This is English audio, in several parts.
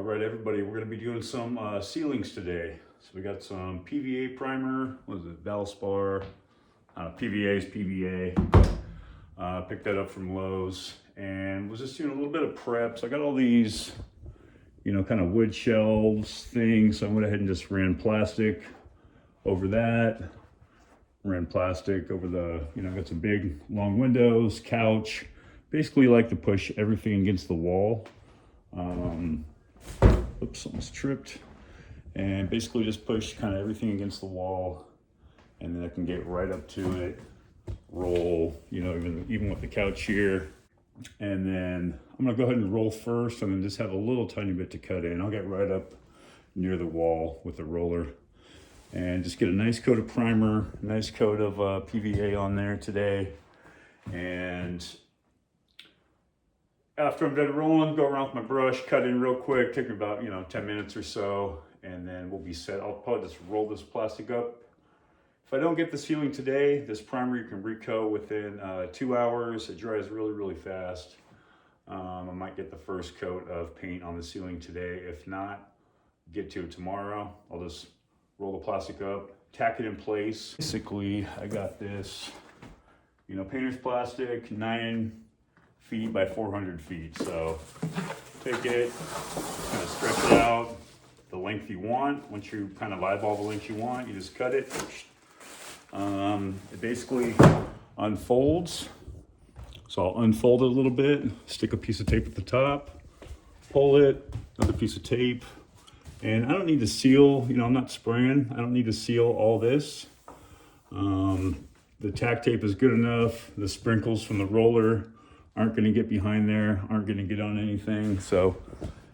All right, everybody, we're going to be doing some ceilings today. So we got some PVA primer, what is it, Valspar, PVA is PVA. Picked that up from Lowe's and was just doing a little bit of prep. So I got all these, kind of wood shelves things. So I went ahead and just ran plastic over that. Ran plastic over the, got some big long windows, couch. Basically like to push everything against the wall. Oops, almost tripped. And basically just push kind of everything against the wall, and then I can get right up to it, roll, even with the couch here. And then I'm gonna go ahead and roll first and then just have a little tiny bit to cut in. I'll get right up near the wall with the roller and just get a nice coat of primer, a nice coat of PVA on there today. And after I'm done rolling, go around with my brush, cut in real quick, take about 10 minutes or so, and then we'll be set. I'll probably just roll this plastic up. If I don't get the ceiling today, this primer you can recoat within 2 hours. It dries really, really fast. I might get the first coat of paint on the ceiling today. If not, get to it tomorrow. I'll just roll the plastic up, tack it in place. Basically, I got this, painter's plastic, 9 feet by 400 feet. So take it, kind of stretch it out the length you want. Once you kind of eyeball the length you want, you just cut it. It basically unfolds. So I'll unfold it a little bit, stick a piece of tape at the top, pull it, another piece of tape. And I don't need to seal, I'm not spraying. I don't need to seal all this. The tack tape is good enough. The sprinkles from the roller aren't going to get behind there, aren't going to get on anything. So,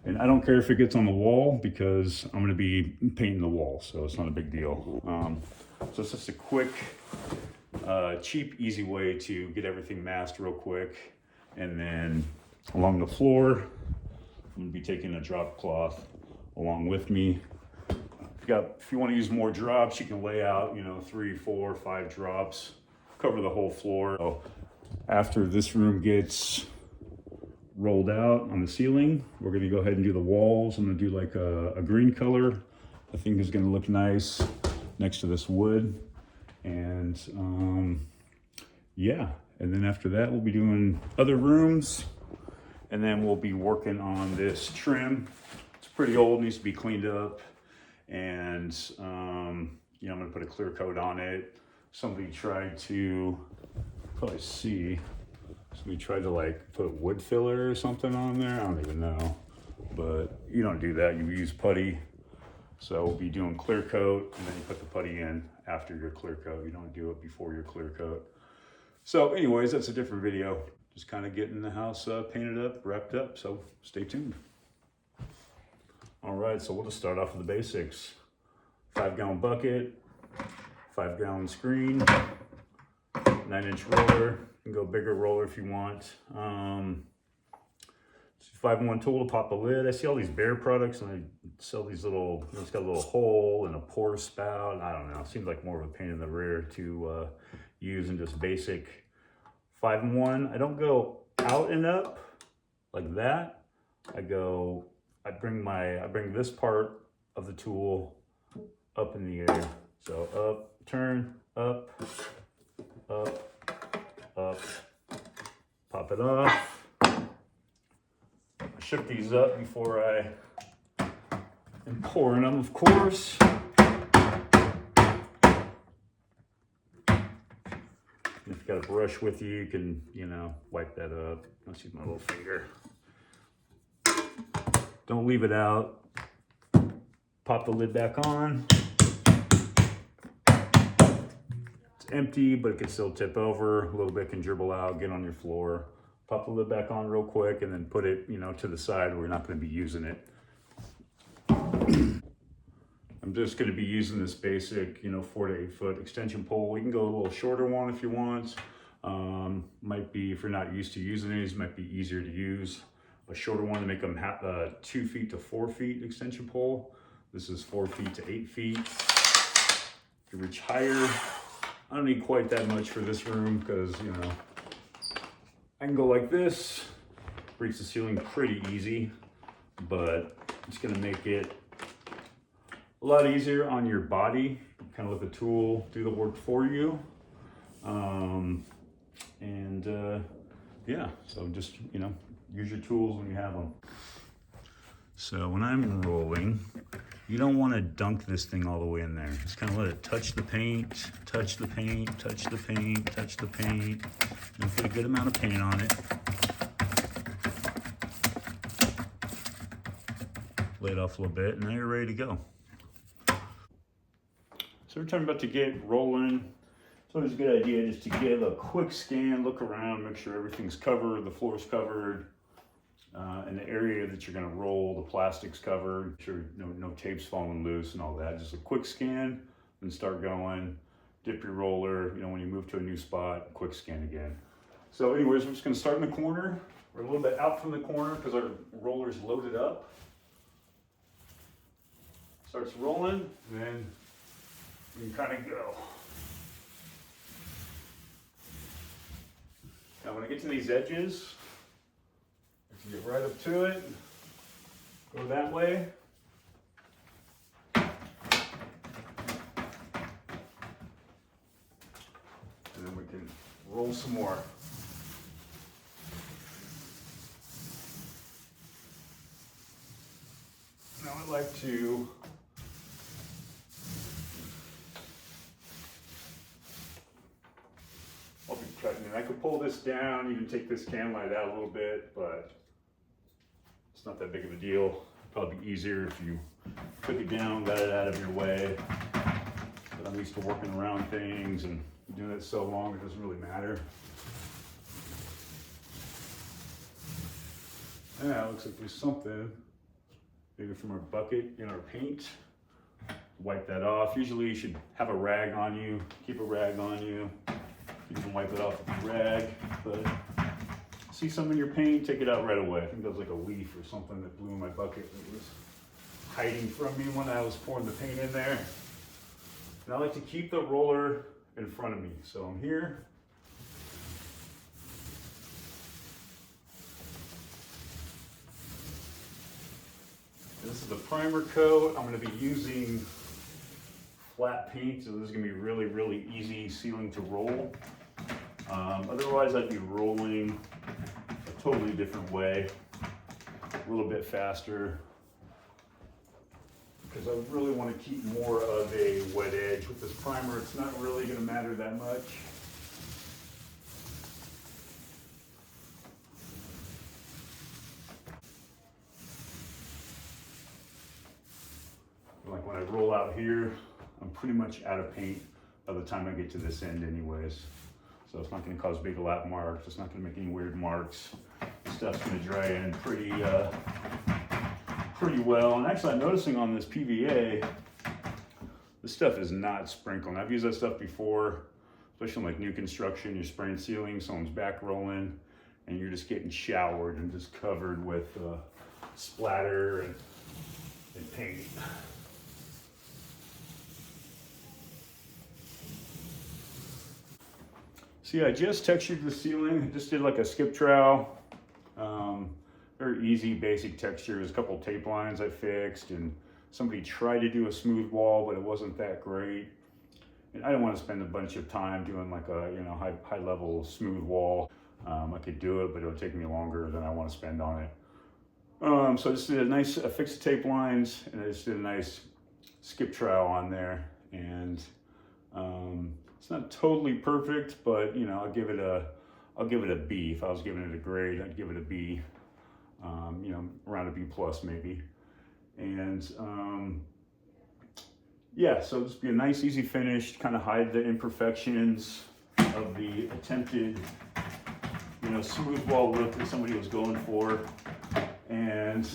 and I don't care if it gets on the wall because I'm going to be painting the wall, so it's not a big deal. So it's just a quick, cheap, easy way to get everything masked real quick. And then along the floor, I'm going to be taking a drop cloth along with me. If you want to use more drops, you can lay out, 3, 4, 5 drops, cover the whole floor. So after this room gets rolled out on the ceiling, we're going to go ahead and do the walls. I'm going to do like a green color. I think is going to look nice next to this wood. And yeah, and then after that, we'll be doing other rooms. And then we'll be working on this trim. It's pretty old, needs to be cleaned up. And I'm going to put a clear coat on it. Somebody tried to, probably see, somebody tried to put wood filler or something on there. I don't even know, but you don't do that. You use putty. So we'll be doing clear coat, and then you put the putty in after your clear coat. You don't do it before your clear coat. So anyways, that's a different video. Just kind of getting the house painted up, wrapped up. So stay tuned. All right, so we'll just start off with the basics. 5-gallon bucket, 5-gallon screen, 9-inch roller. You can go bigger roller if you want. 5-in-1 tool to pop a lid. I see all these Bear products and they sell these little, it's got a little hole and a pour spout. I don't know, it seems like more of a pain in the rear to use in just basic 5-in-1. I don't go out and up like that. I bring this part of the tool up in the air. So up, turn, up, up, up, pop it off. I shook these up before I am pouring them, of course. If you've got a brush with you, you can, wipe that up. Let's use my little finger. Don't leave it out. Pop the lid back on. It's empty, but it can still tip over. A little bit can dribble out, get on your floor. Pop the lid back on real quick and then put it, to the side where we're not going to be using it. I'm just going to be using this basic, 4 to 8 foot extension pole. You can go a little shorter one if you want. Might be, if you're not used to using these, might be easier to use a shorter one to make them 2 feet to 4 feet extension pole. This is 4 feet to 8 feet. If you reach higher, I don't need quite that much for this room because, I can go like this, reach the ceiling pretty easy, but It's going to make it a lot easier on your body. Kind of let the tool do the work for you. Yeah, so just, you know, use your tools when you have them. So when I'm rolling, you don't want to dunk this thing all the way in there. Just kind of let it touch the paint, touch the paint, touch the paint, touch the paint, and put a good amount of paint on it. Lay it off a little bit, and now you're ready to go. So every time you're about to get rolling, it's always a good idea just to give a quick scan, look around, make sure everything's covered, the floor's covered, and the area that you're gonna roll, the plastic's covered, make sure no tape's falling loose and all that. Just a quick scan and start going. Dip your roller, you know, when you move to a new spot, quick scan again. So anyways, we're just gonna start in the corner. We're a little bit out from the corner because our roller's loaded up. Starts rolling, and then you can kind of go. Now when I get to these edges, I get right up to it, go that way. And then we can roll some more. Now I'd like to cutting it. I could pull this down, even take this can light out a little bit, but it's not that big of a deal. It'd probably be easier if you took it down, got it out of your way. But I'm used to working around things and doing it so long, it doesn't really matter. Yeah, it looks like there's something, maybe from our bucket in our paint. Wipe that off. Usually you should have a rag on you, keep a rag on you. You can wipe it off with a rag, but see some in your paint, take it out right away. I think that was like a leaf or something that blew in my bucket that was hiding from me when I was pouring the paint in there. And I like to keep the roller in front of me. So I'm here. This is the primer coat. I'm going to be using flat paint, so this is going to be really, really easy sealing to roll. Otherwise, I'd be rolling a totally different way, a little bit faster, because I really want to keep more of a wet edge. With this primer, it's not really going to matter that much. Like when I roll out here, I'm pretty much out of paint by the time I get to this end anyways. So it's not going to cause big lap marks. It's not going to make any weird marks. The stuff's going to dry in pretty well. And actually I'm noticing on this PVA, this stuff is not sprinkling. I've used that stuff before, especially in like new construction. You're spraying ceiling, someone's back rolling, and you're just getting showered and just covered with splatter and paint. So yeah, I just textured the ceiling. I just did like a skip trowel. Very easy, basic texture. There's a couple tape lines I fixed, and somebody tried to do a smooth wall, but it wasn't that great. And I don't want to spend a bunch of time doing like a high level smooth wall. I could do it, but it would take me longer than I want to spend on it. So I just did a nice fixed tape lines, and I just did a nice skip trowel on there, and it's not totally perfect, but I'll give it a B. If I was giving it a grade, I'd give it a B. Around a B plus maybe. And yeah, so this would be a nice, easy finish to kind of hide the imperfections of the attempted, smooth wall look that somebody was going for. And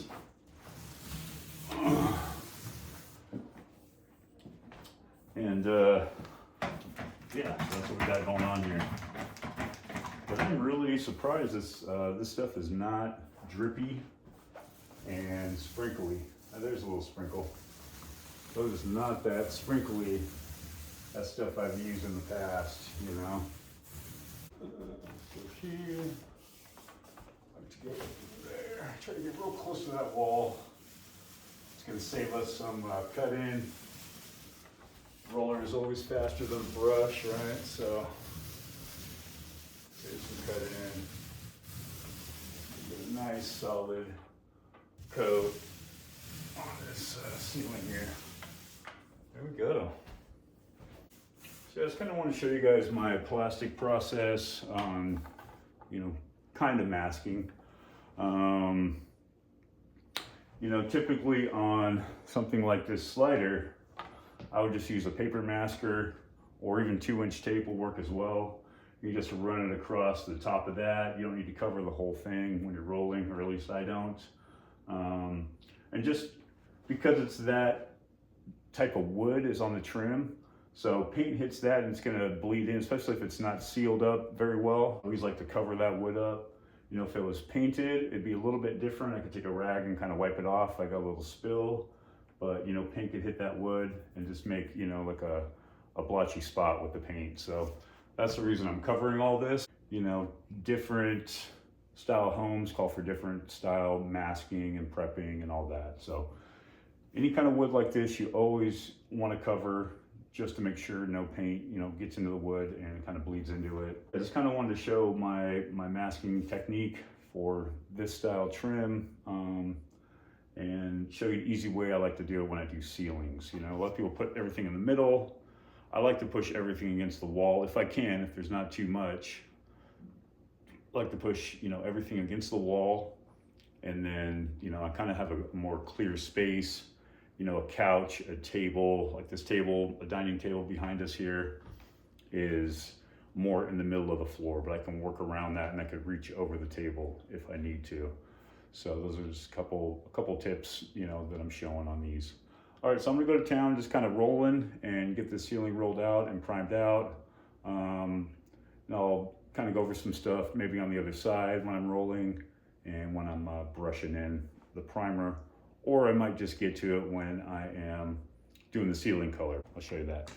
yeah, so that's what we got going on here. But I'm really surprised this stuff is not drippy and sprinkly. There's a little sprinkle. So it's not that sprinkly as stuff I've used in the past, So here, I like to go over there. Try to get real close to that wall. can save us some cut in. Roller is always faster than brush, right? So save some cut in. Get a nice solid coat on this ceiling here. There we go. So I just kind of want to show you guys my plastic process on, kind of masking. Typically on something like this slider, I would just use a paper masker or even 2-inch tape will work as well. You just run it across the top of that. You don't need to cover the whole thing when you're rolling, or at least I don't. And just because it's that type of wood is on the trim, so paint hits that and it's gonna bleed in, especially if it's not sealed up very well. I always like to cover that wood up. If it was painted, it'd be a little bit different. I could take a rag and kind of wipe it off. I got a little spill, but paint could hit that wood and just make, like a blotchy spot with the paint. So that's the reason I'm covering all this. Different style homes call for different style masking and prepping and all that. So any kind of wood like this, you always want to cover just to make sure no paint, gets into the wood and kind of bleeds into it. I just kind of wanted to show my masking technique for this style trim, and show you an easy way I like to do it when I do ceilings. A lot of people put everything in the middle. I like to push everything against the wall if I can, if there's not too much. I like to push, everything against the wall, and then, I kind of have a more clear space. A couch, a table, like this table, a dining table behind us here is more in the middle of the floor, but I can work around that and I could reach over the table if I need to. So those are just a couple tips, that I'm showing on these. All right, so I'm gonna go to town, just kind of rolling and get the ceiling rolled out and primed out. And I'll kind of go over some stuff maybe on the other side when I'm rolling and when I'm brushing in the primer. Or I might just get to it when I am doing the ceiling color. I'll show you that.